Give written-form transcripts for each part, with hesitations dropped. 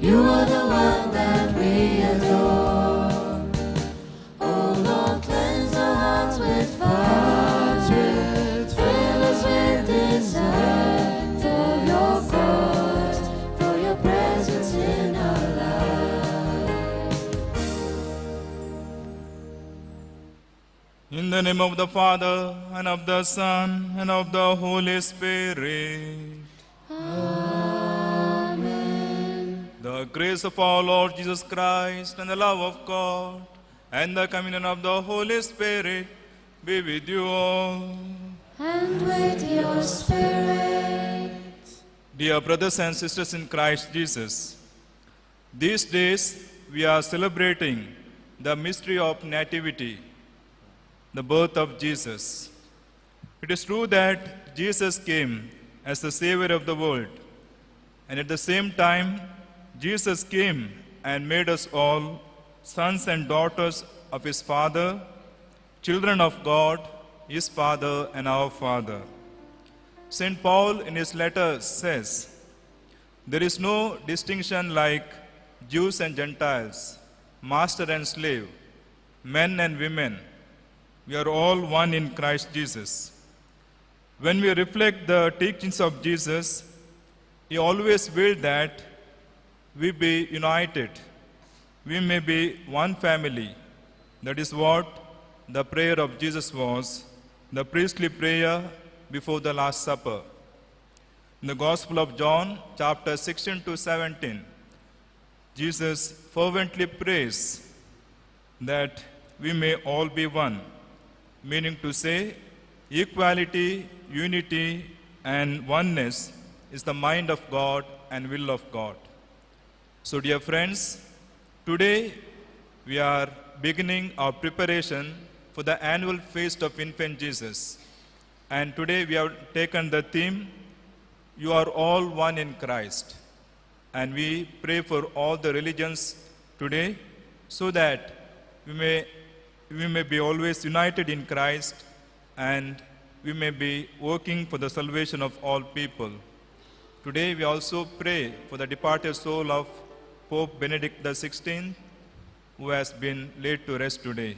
You are the one that we adore. Oh Lord, cleanse our hearts with fire, fill us with desire for your cause, for your presence in our lives. In the name of the Father, and of the Son, and of the Holy Spirit. Amen. The grace of our Lord Jesus Christ, and the love of God, and the communion of the Holy Spirit be with you all. And with your spirit. Dear brothers and sisters in Christ Jesus, these days we are celebrating the mystery of Nativity, the birth of Jesus. It is true that Jesus came as the Savior of the world, and at the same time, Jesus came and made us all sons and daughters of His Father, children of God, His Father and our Father. St. Paul in his letter says, there is no distinction like Jews and Gentiles, master and slave, men and women. We are all one in Christ Jesus. When we reflect the teachings of Jesus, He always willed that we be united. We may be one family. That is what the prayer of Jesus was, the priestly prayer before the Last Supper. In the Gospel of John, chapter 16 to 17, Jesus fervently prays that we may all be one, meaning to say, equality, unity, and oneness is the mind of God and will of God. So, dear friends, today we are beginning our preparation for the annual feast of Infant Jesus. And today we have taken the theme, You are all one in Christ. And we pray for all the religions today so that we may be always united in Christ and we may be working for the salvation of all people. Today we also pray for the departed soul of Pope Benedict XVI, who has been laid to rest today.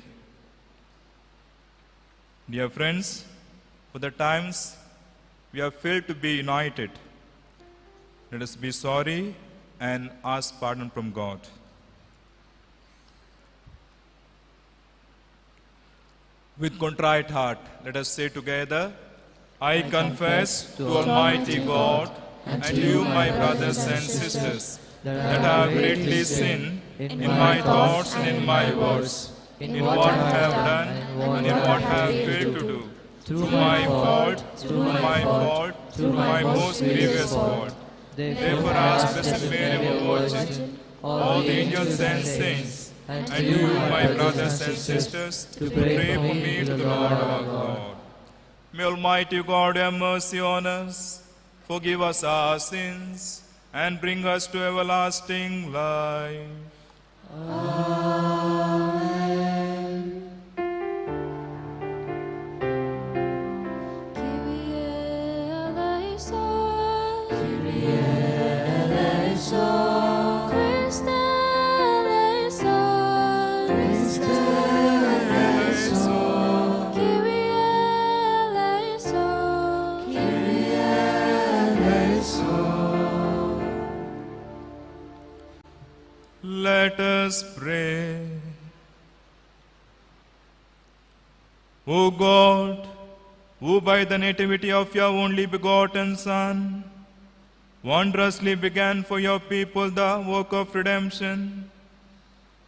Dear friends, for the times we have failed to be united, let us be sorry and ask pardon from God. With contrite heart, let us say together, I confess to Almighty God and to you, my brothers and sisters, that I have greatly sinned in my thoughts and in my words, in what I have done and in what I have failed to do, through my fault, through my most grievous fault. Therefore, ask Blessed Mary, our Virgin, all the angels and saints, and you, my brothers and sisters, to pray for me to the Lord our God. May Almighty God have mercy on us, forgive us our sins, and bring us to everlasting life. Amen. Kyrie eleison, Christe eleison, Christe eleison, Kyrie eleison, Kyrie eleison. Let us pray. O God, who by the nativity of your only begotten Son, wondrously began for your people the work of redemption,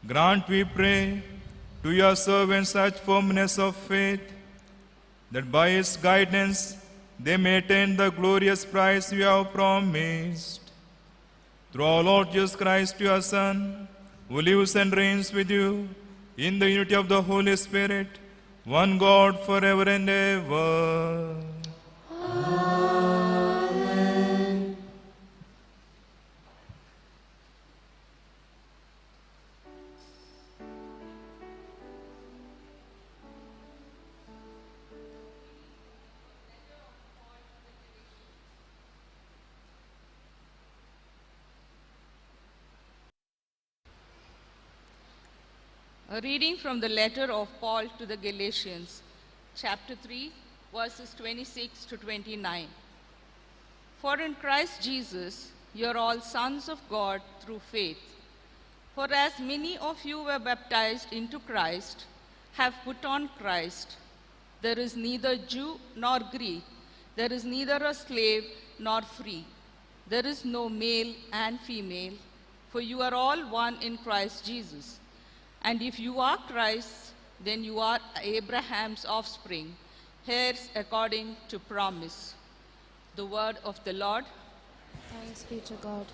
grant, we pray, to your servants such firmness of faith, that by His guidance they may attain the glorious prize you have promised. Through our Lord Jesus Christ, your Son, who lives and reigns with you in the unity of the Holy Spirit, one God forever and ever. Amen. A reading from the letter of Paul to the Galatians, chapter 3, verses 26 to 29. For in Christ Jesus, you are all sons of God through faith. For as many of you were baptized into Christ, have put on Christ. There is neither Jew nor Greek, there is neither a slave nor free. There is no male and female, for you are all one in Christ Jesus. And if you are Christ's, then you are Abraham's offspring, heirs according to promise. The word of the Lord. Thanks be to God.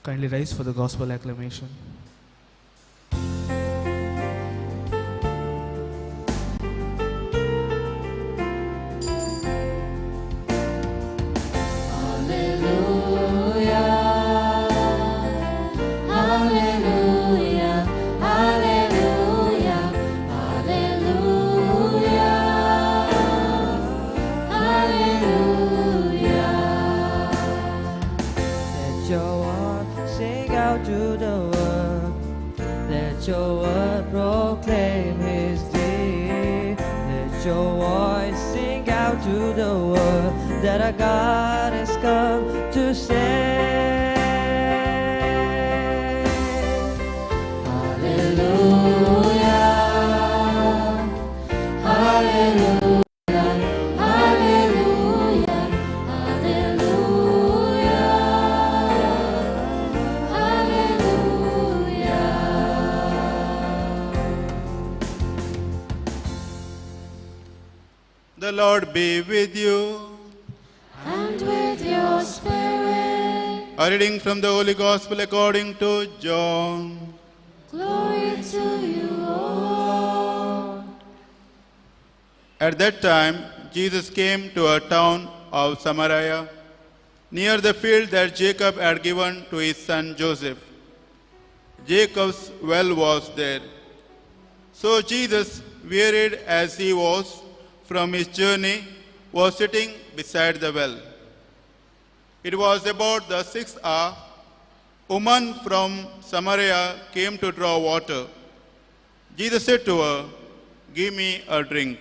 Kindly rise for the gospel acclamation. The Lord be with you. And with your Spirit. A reading from the Holy Gospel according to John. Glory to you, O Lord. At that time, Jesus came to a town of Samaria, near the field that Jacob had given to his son Joseph. Jacob's well was there. So Jesus, wearied as he was from his journey, was sitting beside the well. It was about the 6th hour. A woman from Samaria came to draw water. Jesus said to her, "Give me a drink."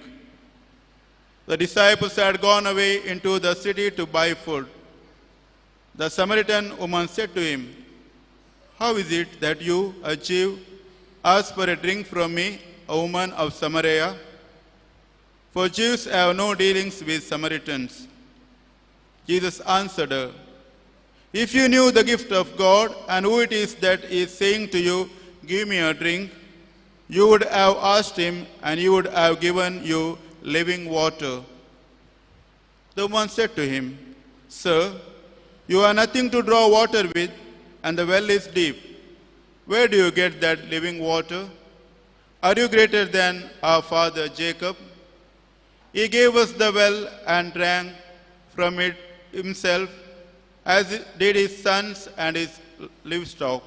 The disciples had gone away into the city to buy food. The Samaritan woman said to him, "How is it that you, a Jew, ask for a drink from me, a woman of Samaria? For Jews have no dealings with Samaritans." Jesus answered her, "If you knew the gift of God and who it is that is saying to you, 'Give me a drink,' you would have asked him, and he would have given you living water." The woman said to him, "Sir, you have nothing to draw water with, and the well is deep. Where do you get that living water? Are you greater than our father Jacob? He gave us the well and drank from it himself, as did his sons and his livestock."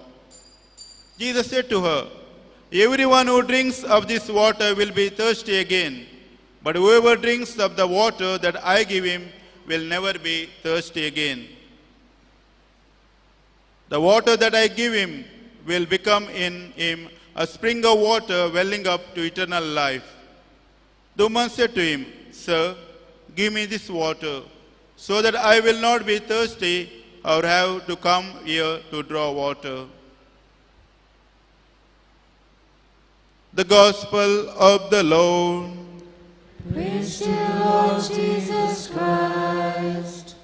Jesus said to her, "Everyone who drinks of this water will be thirsty again, but whoever drinks of the water that I give him will never be thirsty again. The water that I give him will become in him a spring of water welling up to eternal life." The woman said to him, "Sir, give me this water, so that I will not be thirsty or have to come here to draw water." The Gospel of the Lord. Praise to you, Lord Jesus Christ.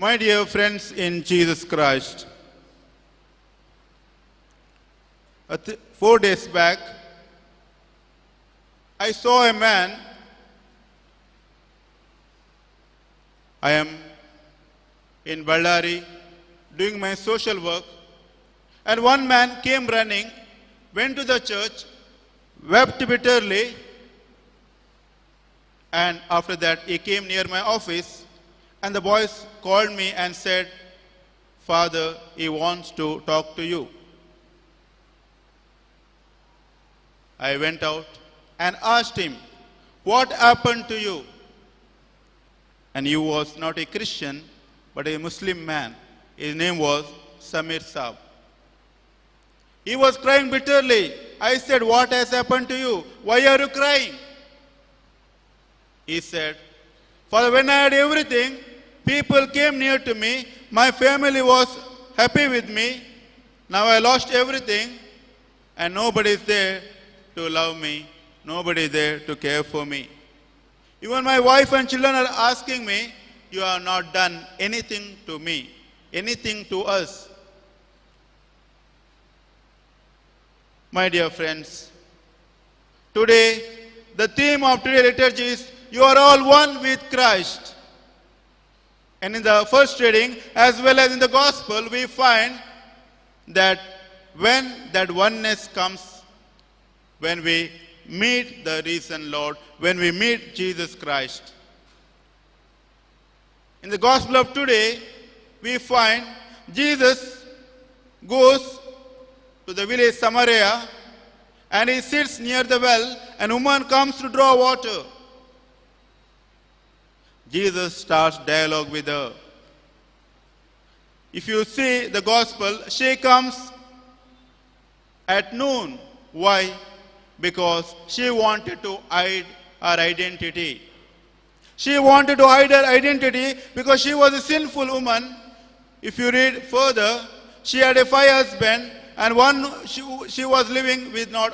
My dear friends in Jesus Christ, 4 days back, I saw a man. I am in Ballari doing my social work, and one man came running, went to the church, wept bitterly, and after that he came near my office, and the boys called me and said, "Father, he wants to talk to you." I went out and asked him, "What happened to you?" And he was not a Christian, but a Muslim man. His name was Samir Saab. He was crying bitterly. I said, "What has happened to you? Why are you crying?" He said, "Father, when I had everything, people came near to me. My family was happy with me. Now I lost everything, and nobody is there to love me. Nobody is there to care for me. Even my wife and children are asking me, 'You have not done anything to me, anything to us.'" My dear friends, today, the theme of today's liturgy is, "You are all one with Christ." And in the first reading, as well as in the Gospel, we find that when that oneness comes, when we meet the risen Lord, when we meet Jesus Christ. In the Gospel of today, we find Jesus goes to the village Samaria, and he sits near the well, and a woman comes to draw water. Jesus starts dialogue with her. If you see the Gospel, she comes at noon. Why? Because she wanted to hide her identity. She wanted to hide her identity because she was a sinful woman. If you read further, she had 5 husbands, and she was living with not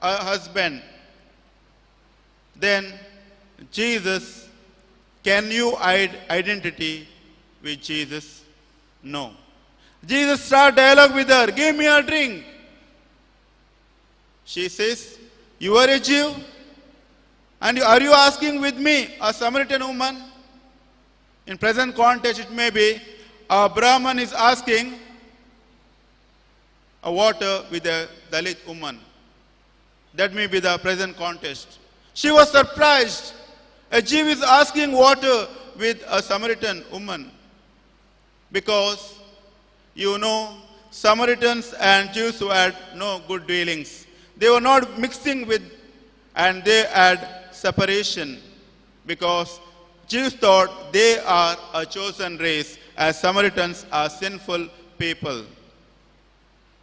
a husband. Then Jesus, can you hide identity with Jesus? No. Jesus started dialogue with her. "Give me a drink." She says, "You are a Jew, And are you asking with me, a Samaritan woman? In present context, it may be a Brahman is asking a water with a Dalit woman. That may be the present context. She was surprised. A Jew is asking water with a Samaritan woman. Because, Samaritans and Jews who had no good dealings. They were not mixing with, and they had separation. Because Jews thought they are a chosen race, as Samaritans are sinful people.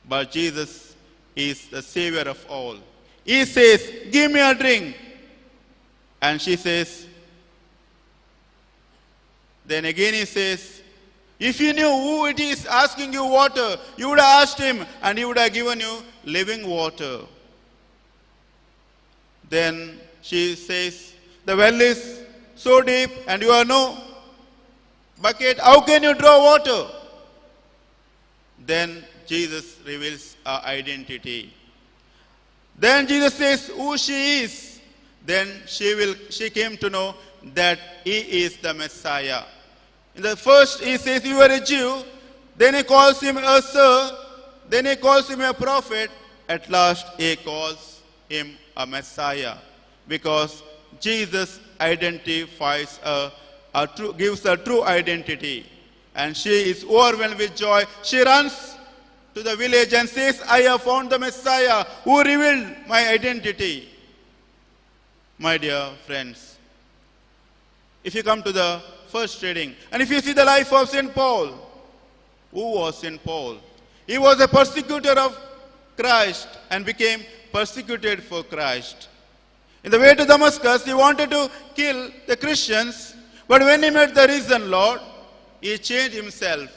But Jesus is the Savior of all. He says, give me a drink. And she says, then again he says, if you knew who it is asking you water, you would have asked him and he would have given you living water. Then she says, the well is so deep and you have no bucket. How can you draw water? Then Jesus reveals her identity. Then Jesus says who she is. Then she came to know that he is the Messiah. In the first he says you are a Jew. Then he calls him a sir. Then he calls him a prophet. At last he calls him a Messiah. Because Jesus identifies gives a true identity. And she is overwhelmed with joy. She runs to the village and says, I have found the Messiah who revealed my identity. My dear friends, if you come to the first reading, and if you see the life of St. Paul, who was St. Paul? He was a persecutor of Christ and became persecuted for Christ. In the way to Damascus, he wanted to kill the Christians, but when he met the risen Lord, he changed himself.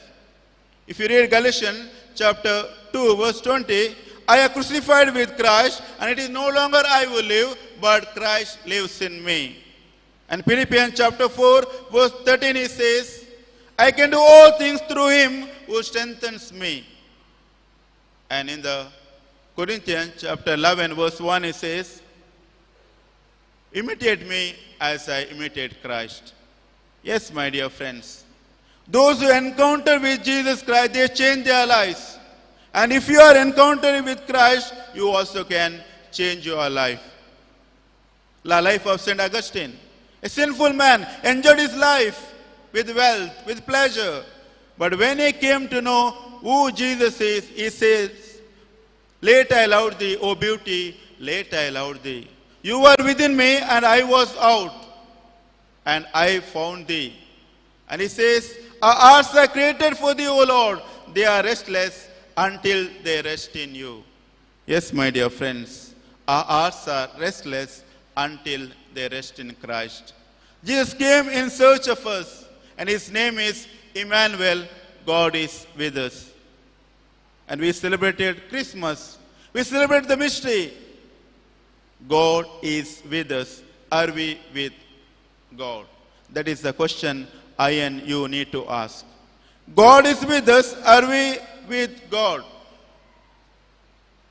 If you read Galatians chapter 2, verse 20, I am crucified with Christ, and it is no longer I who live, but Christ lives in me. And Philippians chapter 4, verse 13, he says, I can do all things through him who strengthens me. And in the Corinthians chapter 11, verse 1, he says, imitate me as I imitate Christ. Yes, my dear friends, those who encounter with Jesus Christ, they change their lives. And if you are encountering with Christ, you also can change your life. The life of St. Augustine. A sinful man enjoyed his life with wealth, with pleasure. But when he came to know who Jesus is, he says, late I loved thee, O beauty, late I loved thee. You were within me and I was out, and I found thee. And he says, our hearts are created for thee, O Lord. They are restless until they rest in you. Yes, my dear friends, our hearts are restless until they rest in Christ. Jesus came in search of us, and his name is Emmanuel, God is with us. And we celebrated Christmas. We celebrate the mystery. God is with us. Are we with God? That is the question I and you need to ask. God is with us. Are we with God?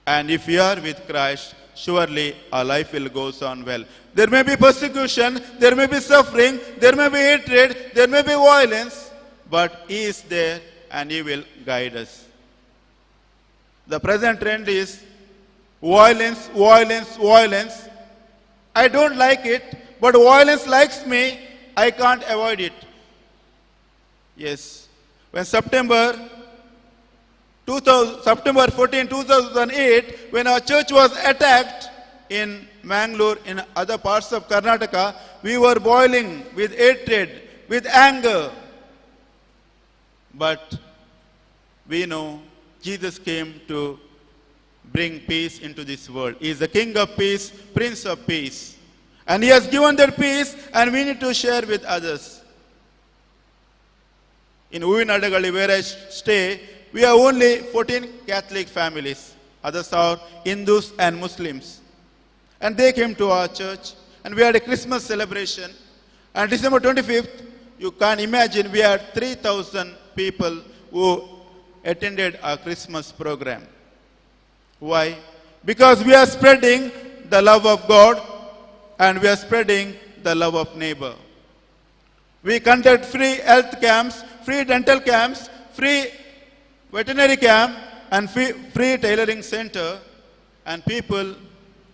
And if we are with Christ, surely our life will go on well. There may be persecution, there may be suffering, there may be hatred, there may be violence, but he is there and he will guide us. The present trend is violence, violence, violence. I don't like it, but violence likes me. I can't avoid it. Yes. When September 14, 2008, when our church was attacked in Managaluru, in other parts of Karnataka, we were boiling with hatred, with anger. But we know Jesus came to bring peace into this world. He is the King of peace, Prince of peace. And he has given that peace, and we need to share with others. In Managaluru, where I stay, we have only 14 Catholic families. Others are Hindus and Muslims. And they came to our church, and we had a Christmas celebration. And December 25th, you can imagine, we had 3,000 people who attended our Christmas program. Why? Because we are spreading the love of God, and we are spreading the love of neighbor. We conduct free health camps, free dental camps, free veterinary camp, and free tailoring center, and people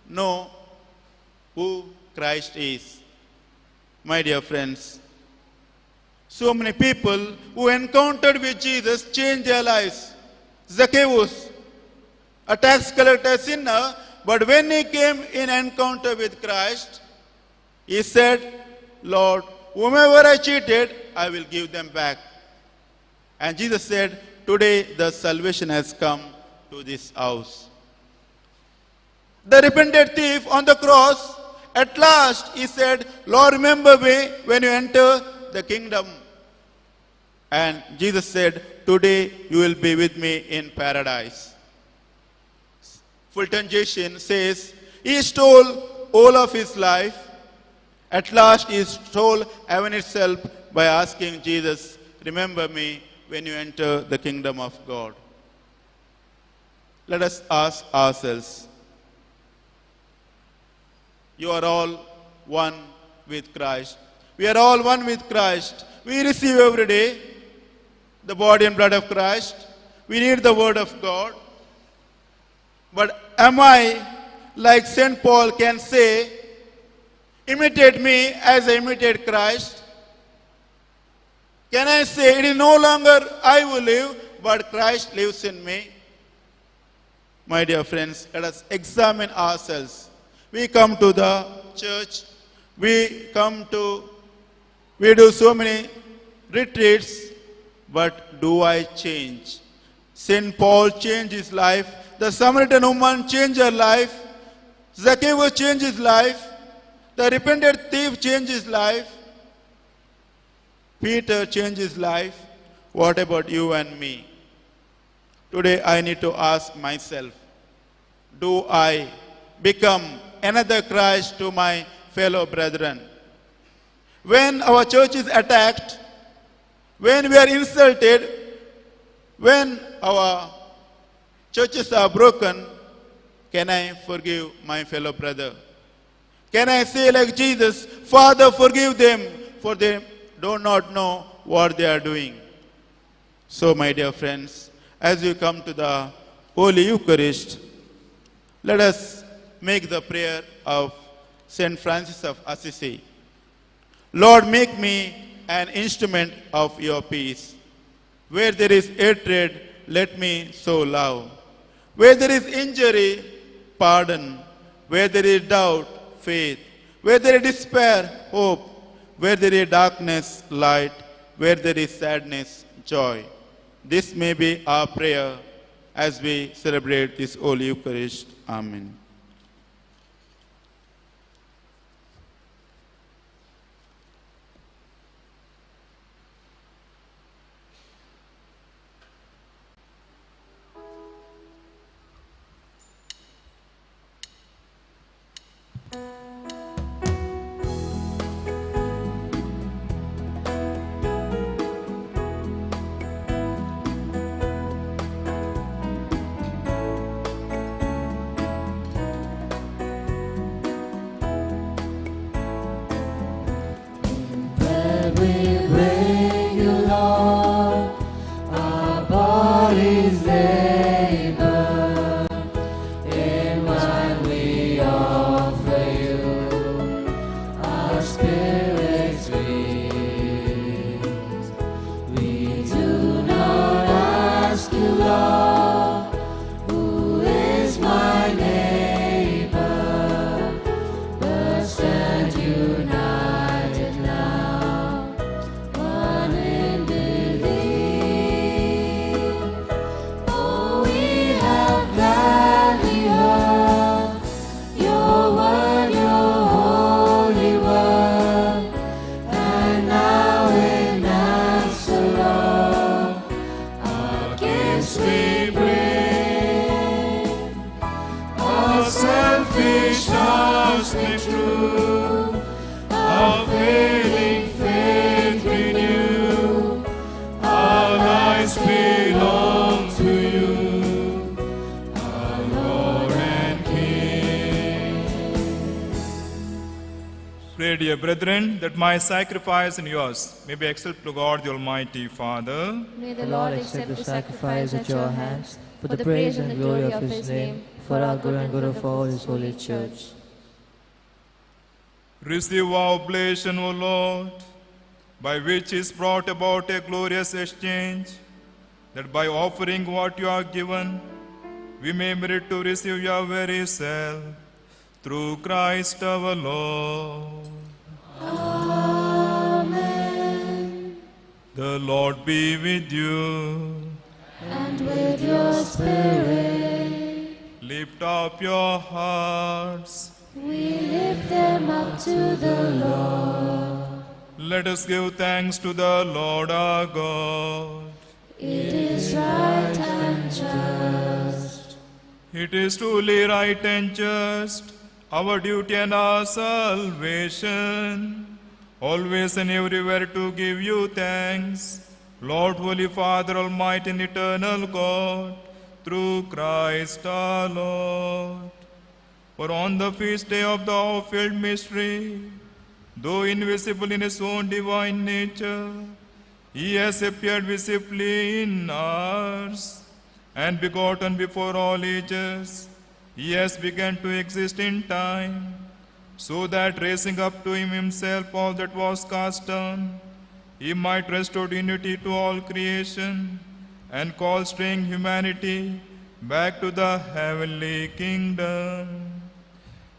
know who Christ is. My dear friends, so many people who encountered with Jesus changed their lives. Zacchaeus, a tax collector sinner, but when he came in encounter with Christ, he said, Lord, whomever I cheated, I will give them back. And Jesus said, today the salvation has come to this house. The repentant thief on the cross, at last he said, Lord, remember me when you enter the kingdom. And Jesus said, today you will be with me in paradise. Fulton Jason says, he stole all of his life. At last he stole heaven itself by asking Jesus, remember me when you enter the kingdom of God. Let us ask ourselves, you are all one with Christ. We are all one with Christ. We receive every day the body and blood of Christ. We need the word of God. But am I, like St. Paul can say, imitate me as I imitate Christ? Can I say, it is no longer I who live, but Christ lives in me? My dear friends, let us examine ourselves. We come to the church, we do so many retreats, but do I change? St. Paul changed his life. The Samaritan woman changed her life. Zacchaeus changed his life. The repentant thief changed his life. Peter changed his life. What about you and me? Today I need to ask myself, do I become another Christ to my fellow brethren? When our church is attacked, when we are insulted, when our churches are broken, can I forgive my fellow brother? Can I say like Jesus, Father, forgive them, for they do not know what they are doing? So, my dear friends, as you come to the Holy Eucharist, let us make the prayer of St. Francis of Assisi. Lord, make me an instrument of your peace. Where there is hatred, let me sow love. Where there is injury, pardon. Where there is doubt, faith. Where there is despair, hope. Where there is darkness, light. Where there is sadness, joy. This may be our prayer as we celebrate this Holy Eucharist. Amen. We bring you, Lord, our bodies labor. In wine we offer you our spirits release. We do not ask you, Lord, who is my neighbor, but stand united now, one in belief. Oh, we have gladly heard your word, your holy word, and now in answer, Lord, our gifts we bring. Our selfish hearts make true, our failing faith renew. Our lives belong to you, our Lord and King. Pray, dear brethren, that my sacrifice and yours may be acceptable to God the Almighty Father. May the Lord accept the sacrifice at your hands for the praise and the glory of His name, for our good and good of all His holy church. Receive our oblation, O Lord, by which is brought about a glorious exchange, that by offering what you have given, we may merit to receive your very self, through Christ our Lord. Amen. The Lord be with you. And with your spirit, Lift up your hearts. we lift them up to the Lord. Let us give thanks to the Lord our God. It is right and just. It is truly right and just, our duty and our salvation, always and everywhere to give you thanks, Lord, Holy Father, Almighty and Eternal God, through Christ our Lord. For on the feast day of the awful mystery, though invisible in His own divine nature, He has appeared visibly in ours, and begotten before all ages, He has begun to exist in time, so that raising up to Himself all that was cast down, He might restore unity to all creation, and call straying humanity back to the heavenly kingdom.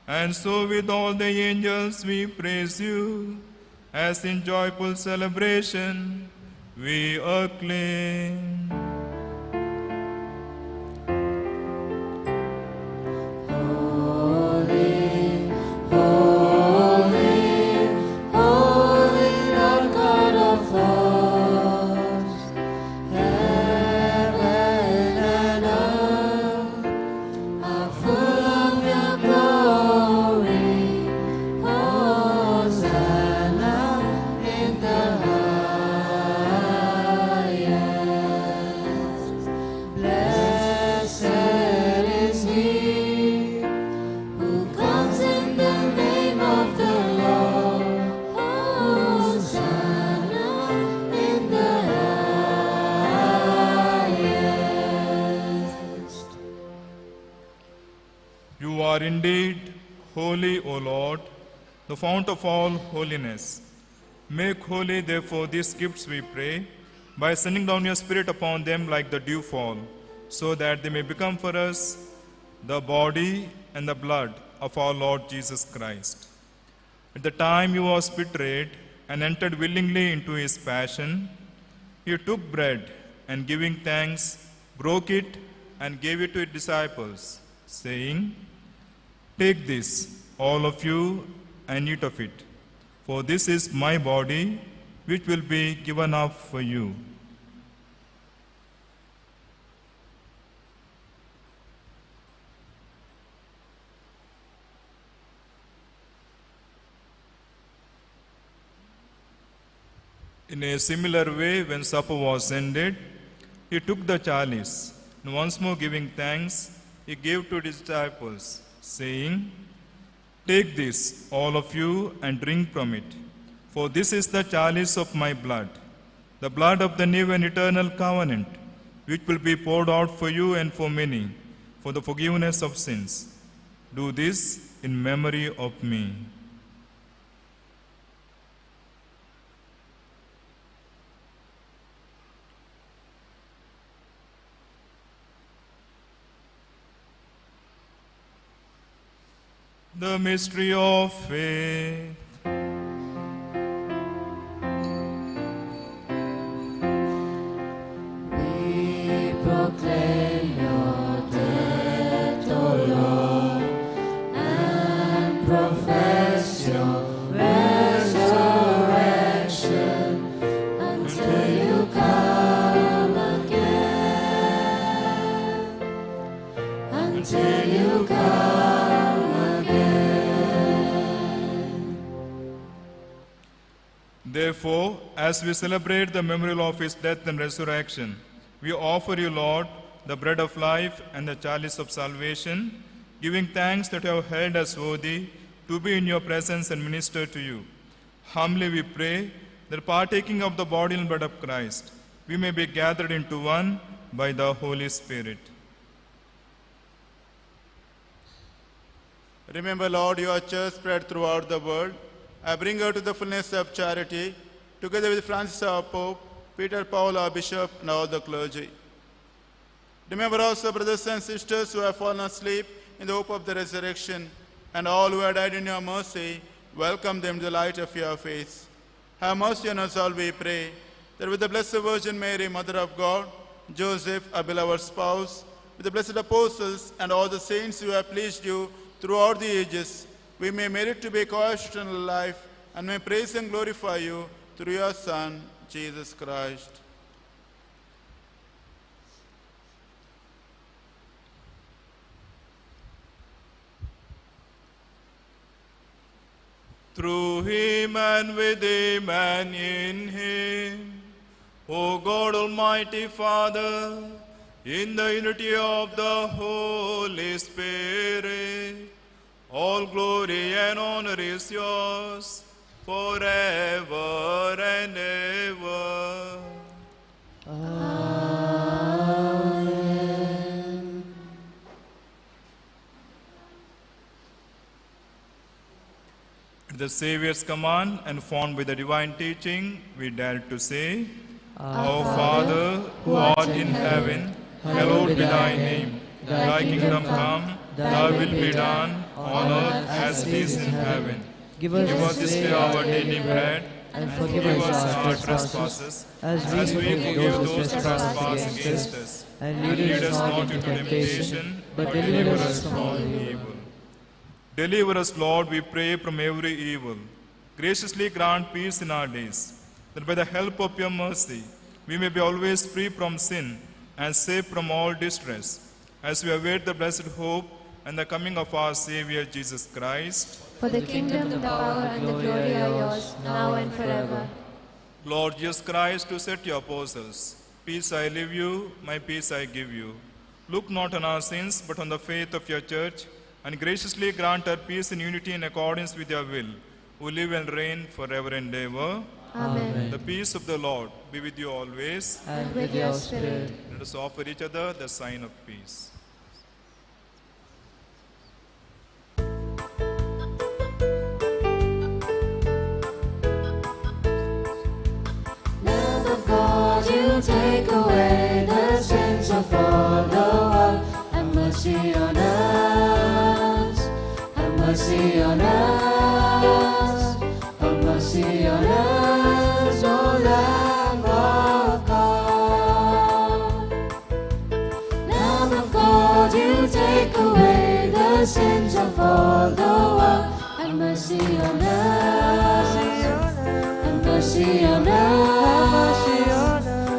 And so with all the angels we praise you, as in joyful celebration we acclaim. Holy, holy, holy Lord God of hosts, heaven and earth are full of your glory. Hosanna in the highest. Blessed is he who comes in the name of the Lord. Hosanna in the highest. You are indeed holy, O Lord, the fount of all holiness. Make holy, therefore, these gifts, we pray, by sending down your Spirit upon them like the dewfall, so that they may become for us the body and the blood of our Lord Jesus Christ. At the time He was betrayed and entered willingly into His passion, He took bread and giving thanks, broke it and gave it to His disciples, saying, "Take this, all of you, and eat of it, for this is my body, which will be given up for you." In a similar way, when supper was ended, He took the chalice, and once more giving thanks, He gave to His disciples, saying, "Take this, all of you, and drink from it, for this is the chalice of my blood, the blood of the new and eternal covenant, which will be poured out for you and for many, for the forgiveness of sins. Do this in memory of me." The mystery of faith. We proclaim your death, O Lord, and profess your resurrection until you come again. Until you come again. Therefore, as we celebrate the memorial of His death and resurrection, we offer you, Lord, the bread of life and the chalice of salvation, giving thanks that you have held us worthy to be in your presence and minister to you. Humbly we pray that partaking of the body and blood of Christ, we may be gathered into one by the Holy Spirit. Remember, Lord, your church spread throughout the world. I bring her to the fullness of charity, together with Francis our Pope, Peter Paul our Bishop, and all the clergy. Remember also brothers and sisters who have fallen asleep in the hope of the resurrection, and all who have died in your mercy. Welcome them to the light of your face. Have mercy on us all, we pray, that with the Blessed Virgin Mary, Mother of God, Joseph, our beloved spouse, with the blessed apostles and all the saints who have pleased you throughout the ages, we may merit to be co-heirs to eternal life, and may praise and glorify you through your Son, Jesus Christ. Through him and with him and in him, O God Almighty Father, in the unity of the Holy Spirit, all glory and honor is yours forever and ever. At the Saviour's command and formed by the divine teaching, we dare to say, Our Father, who art in heaven, hallowed be thy name. Thy kingdom come, thy will be done, on earth as it is in heaven. Give us this day our daily bread, and forgive us our trespasses, as we forgive those who trespass against us. And lead us not into temptation, but deliver us from all evil. Deliver us, Lord, we pray, from every evil. Graciously grant peace in our days, that by the help of your mercy, we may be always free from sin and safe from all distress, as we await the blessed hope and the coming of our Savior Jesus Christ. For the kingdom, the power, and the glory are yours, now and forever. Lord Jesus Christ, who said to your apostles, Peace I leave you, my peace I give you. Look not on our sins, but on the faith of your church, and graciously grant her peace and unity in accordance with your will, who live and reign forever and ever. Amen. The peace of the Lord be with you always. And with your spirit. Let us offer each other the sign of peace. Lamb of God, you take away the sins of all the world. Have mercy on us. Have mercy on us. Have mercy on us, O Lamb of God. Lamb of God, you take away the sins of all the world. Have mercy on us. Have mercy on us.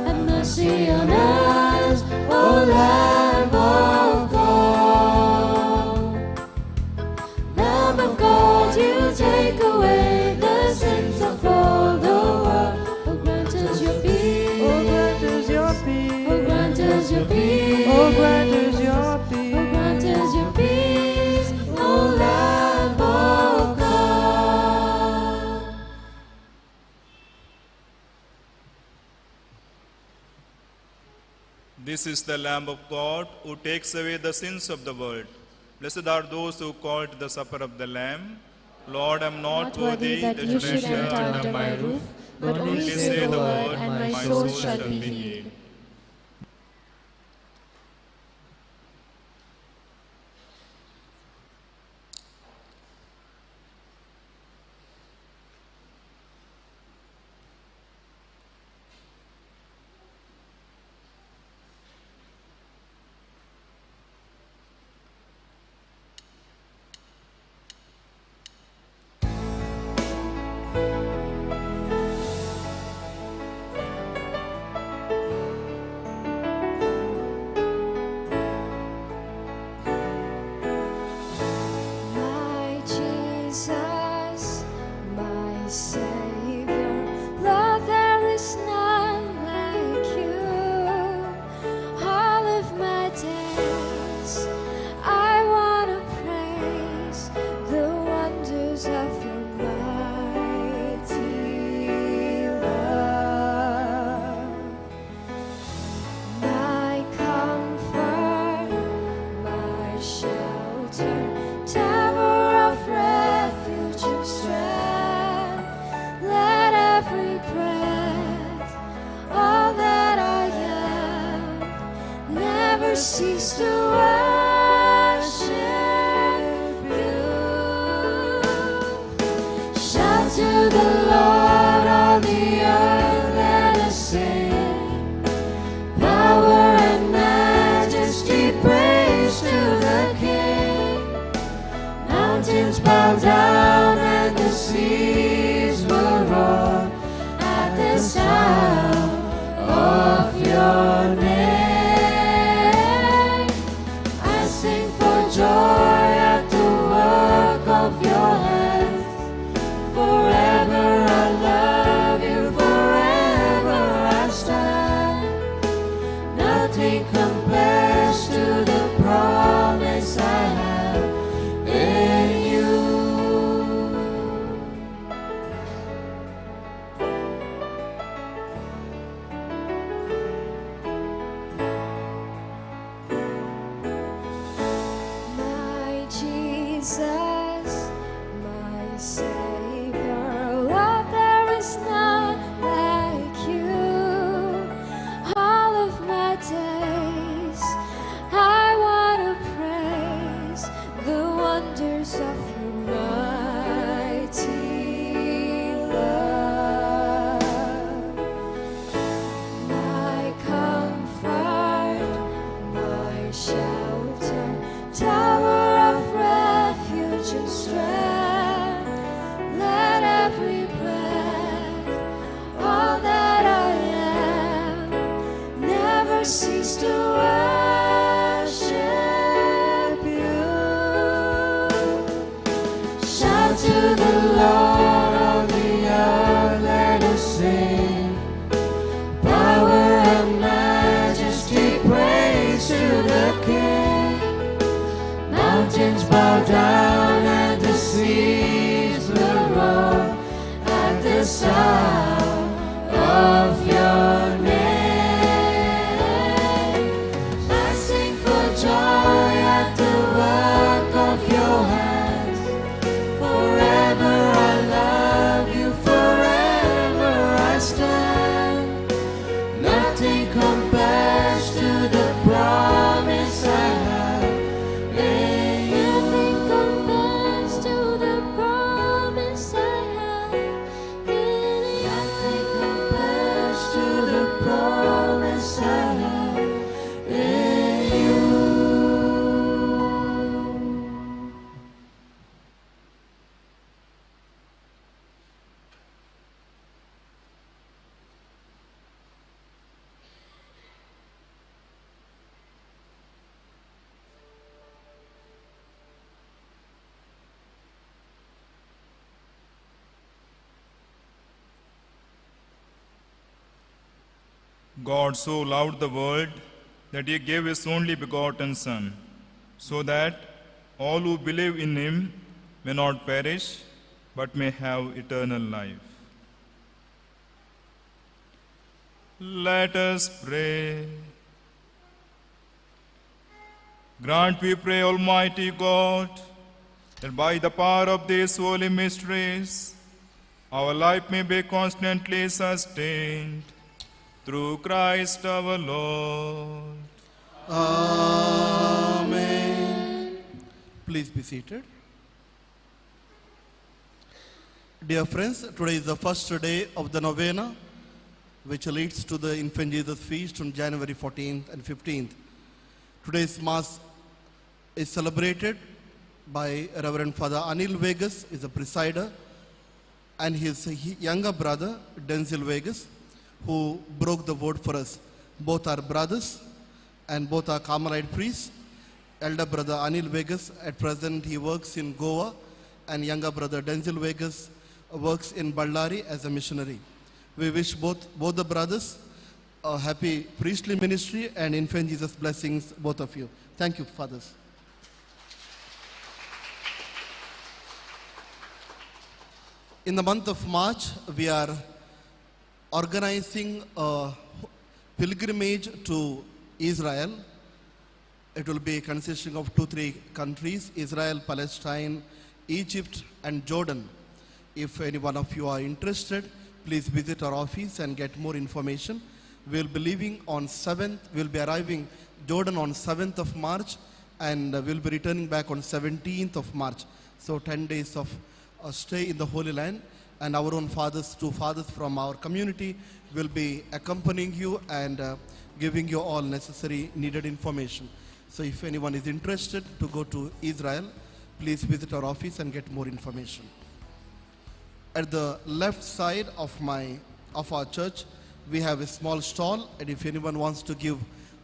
Have mercy on us, O Lamb of God. Lamb of God, you take away the sins of all the world. Oh, grant us your peace. Oh, grant us your peace. Oh, grant us your peace. Oh, grant us your peace. Oh, grant us your peace, O Lamb of God. This is the Lamb of God who takes away the sins of the world. Blessed are those who call to the supper of the Lamb. Lord, I am not worthy that you should enter under my roof, but only say the word, and my soul shall be healed. cease to worship you. Shout to the Lord, all the earth, let us sing. Power and majesty, praise to the King. Mountains bow down and the seas will roar at the sound of your name. I sing for joy at the work of your hands. Forever I love you, forever I stand. Nothing compares to the promise I have in you. My Jesus, my Savior, Lord, there is none like you. All of my days, I want to praise the wonders of your mighty love. My comfort, my shelter, tower of refuge and strength. Let every breath, all that I am, never cease to worship you. Shout to the Lord, all the earth, let us sing. Power and majesty, praise to the King. Mountains bow down and the seas will roar at the sound of your name. I sing for joy at the work of your hands. Forever I love you, forever I stand. Nothing compares to the promise I have in you. Nothing compares to the promise I have in you. Nothing compares to the promise I have in you. God so loved the world that he gave his only begotten Son, so that all who believe in him may not perish, but may have eternal life. Let us pray. Grant, we pray, Almighty God, that by the power of these holy mysteries, our life may be constantly sustained through Christ our Lord. Amen. Please be seated. Dear friends, today is the first day of the Novena, which leads to the Infant Jesus Feast on January 14th and 15th. Today's Mass is celebrated by Reverend Father Anil Vegas, is a presider, and his younger brother, Denzil Vegas, who broke the word for us. Both are brothers and both are Carmelite priests. Elder brother Anil Vegas, at present he works in Goa, and younger brother Denzil Vegas works in Ballari as a missionary. We wish both the brothers a happy priestly ministry and Infant Jesus blessings, both of you. Thank you, fathers. In the month of March, we are organizing a pilgrimage to Israel. It will be consisting of 2-3 countries: Israel, Palestine, Egypt, and Jordan. If any one of you are interested, please visit our office and get more information. We'll be leaving on 7th. We'll be arriving Jordan on 7th of March, and we'll be returning back on 17th of March. So 10 days of stay in the Holy Land, and our own fathers, two fathers from our community will be accompanying you and giving you all necessary needed information. So if anyone is interested to go to Israel, please visit our office and get more information. At the left side of our church, we have a small stall, and if anyone wants to give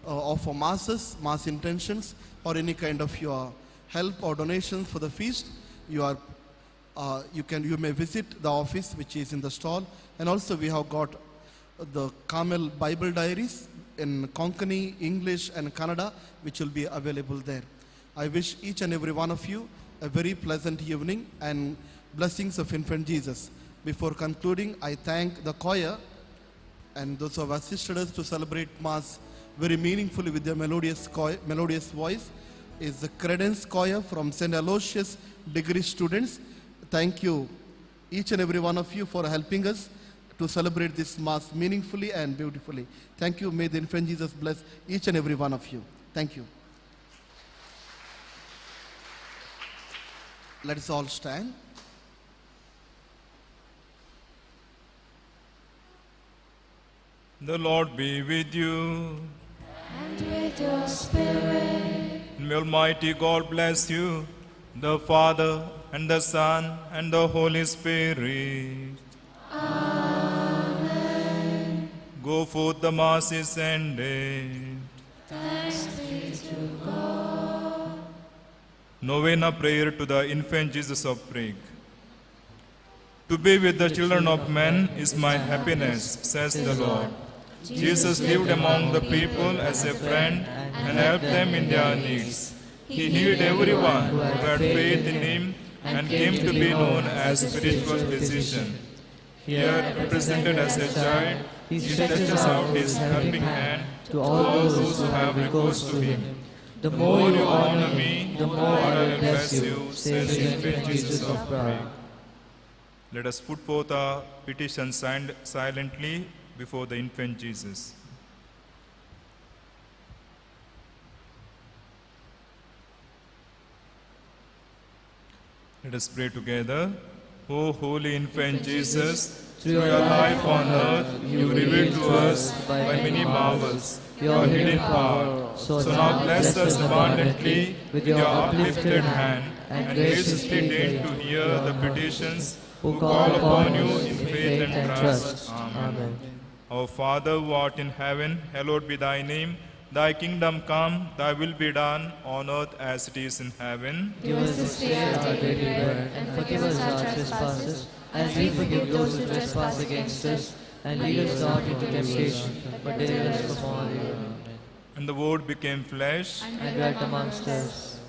offer masses, mass intentions, or any kind of your help or donations for the feast, you may visit the office which is in the stall. And also we have got the Carmel Bible diaries in Konkani, English and Kannada, which will be available there. I wish each and every one of you a very pleasant evening and blessings of Infant Jesus. Before concluding, I thank the choir and those who have assisted us to celebrate Mass very meaningfully with their melodious voice. Is the Credence Choir from St. Aloysius degree students. Thank you, each and every one of you, for helping us to celebrate this Mass meaningfully and beautifully. Thank you. May the Infant Jesus bless each and every one of you. Thank you. Let us all stand. The Lord be with you. And with your spirit. May Almighty God bless you, the Father, and the Son, and the Holy Spirit. Amen. Go forth, the Mass is ended. Thanks be to God. Novena prayer to the Infant Jesus of Prague. To be with the children of men is my happiness, says the Lord. Jesus lived among the people as a friend and helped them in their needs. He healed everyone who had faith in him and came to be known as spiritual physician. Here, represented as a child, he stretches out his helping hand to all those who have recourse to him. The more you honor me, the more I will bless you, says the Infant Jesus of Prague. Let us put forth our petition signed silently before the Infant Jesus. Let us pray together. O Holy Infant Jesus, through your life on earth, you revealed to us by many marvels your hidden power. So now bless us abundantly with your uplifted hand, and graciously deign to hear the petitions who call upon you in faith and trust. Amen. Our Father who art in heaven, hallowed be thy name. Thy kingdom come, thy will be done, on earth as it is in heaven. Give us this day our daily bread, and forgive us our trespasses, as we forgive those who trespass against us. And lead us not into temptation, but deliver us from all evil. And the Word became flesh, And dwelt amongst us.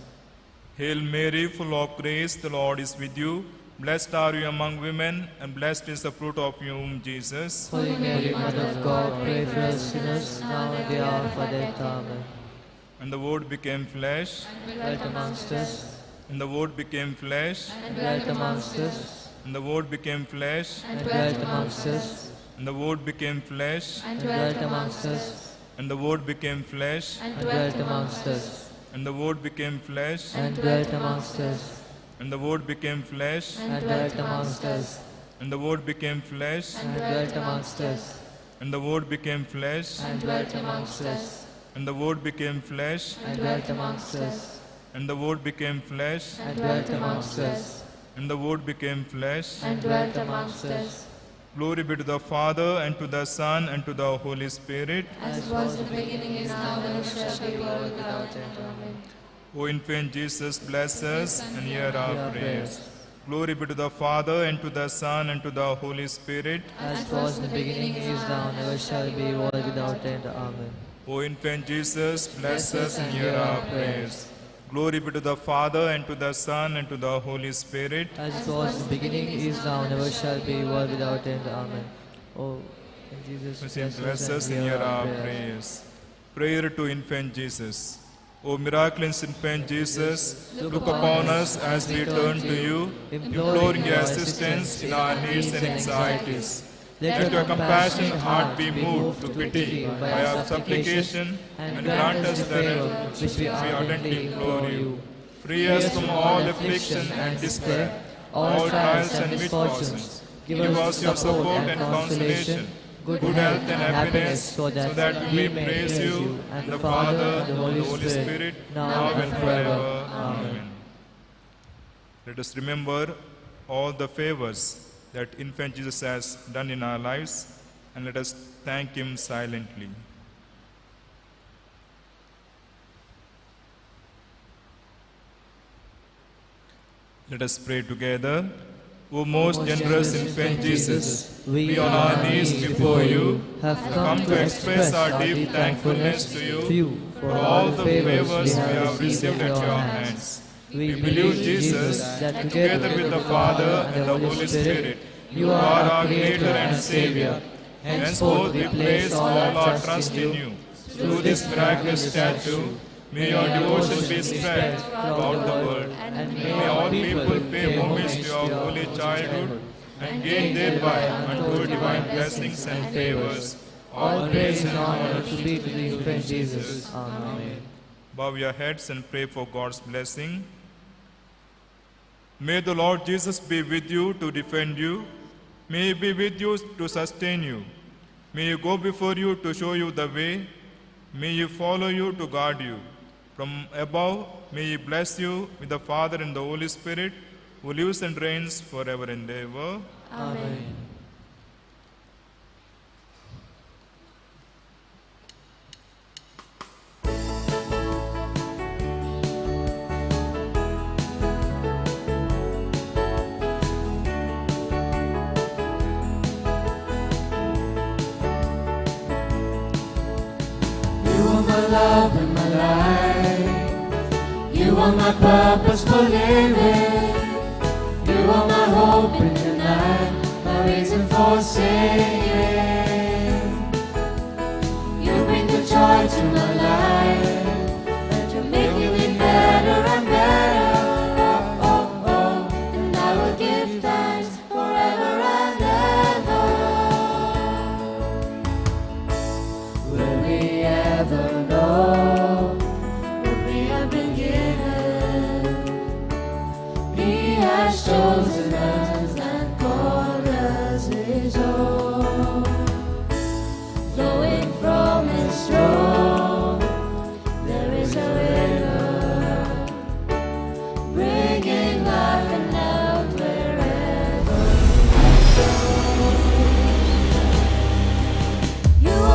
Hail Mary, full of grace, the Lord is with you. Blessed are you among women, and blessed is the fruit of your womb, Jesus. Holy Mary, Mother of God, pray for us sinners, now and at the hour of our death. Amen. And the Word became flesh, And dwelt amongst us. and the Word became flesh, And dwelt amongst us. and the Word became flesh, And dwelt amongst us. and the Word became flesh, And dwelt amongst us. and the Word became flesh, And dwelt amongst us. and the Word became flesh, And dwelt amongst us. and the Word became flesh, And dwelt amongst us. and the Word became flesh, And dwelt amongst us. and the Word became flesh, And dwelt amongst us. and the Word became flesh, And dwelt amongst us. and the Word became flesh, And dwelt amongst us. and the Word became flesh. And dwelt amongst us. Glory be to the Father, and to the Son, and to the Holy Spirit. As was in the beginning, is now, and shall be, world without end. Amen. O Infant Jesus, bless us and hear our prayers. Glory be to the Father, and to the Son, and to the Holy Spirit. As was in the beginning, is now, and ever shall be, world without end. Amen. O Infant Jesus, bless us and hear our prayers. Glory be to the Father, and to the Son, and to the Holy Spirit. As it was in the beginning, is now, and ever shall be, world without end. Amen. O Jesus, Bless us and hear our prayers. Prayer to Infant Jesus. O miraculous Infant Jesus, look upon us as we turn to you, imploring your assistance in our needs and anxieties. Let your compassionate heart be moved to pity by our supplication, and grant us the help which we ardently implore you. Free us from all affliction and despair, all trials and misfortunes. Give us your support and consolation, good health and happiness, so that we may praise you and the Father and the Holy Spirit, now and forever. Amen. Let us remember all the favors that infant Jesus has done in our lives, and let us thank him silently. Let us pray together. O most generous infant Jesus, we on our knees before you have come to express our deep thankfulness to you for all the favors we have received at your hands. We believe, Jesus, that together with the Father and the Holy Spirit, you are our Creator and Savior. Henceforth we place all our trust in you. Through this miraculous statue, may your devotion be spread throughout the world, and may all people pay homage to your holy childhood and gain thereby untold divine blessings and favors. All praise and honor to be to the infant Jesus. Amen. Bow your heads and pray for God's blessing. May the Lord Jesus be with you to defend you. May he be with you to sustain you. May he go before you to show you the way. May he follow you to guard you. From above, may he bless you with the Father and the Holy Spirit, who lives and reigns forever and ever. Amen. You are my love and my life. You are my purpose for living. You are my hope in the night, my reason for singing. You bring the joy to my life, and you're making me better and better. Oh, oh, oh, and I will give thanks forever and ever. Will we ever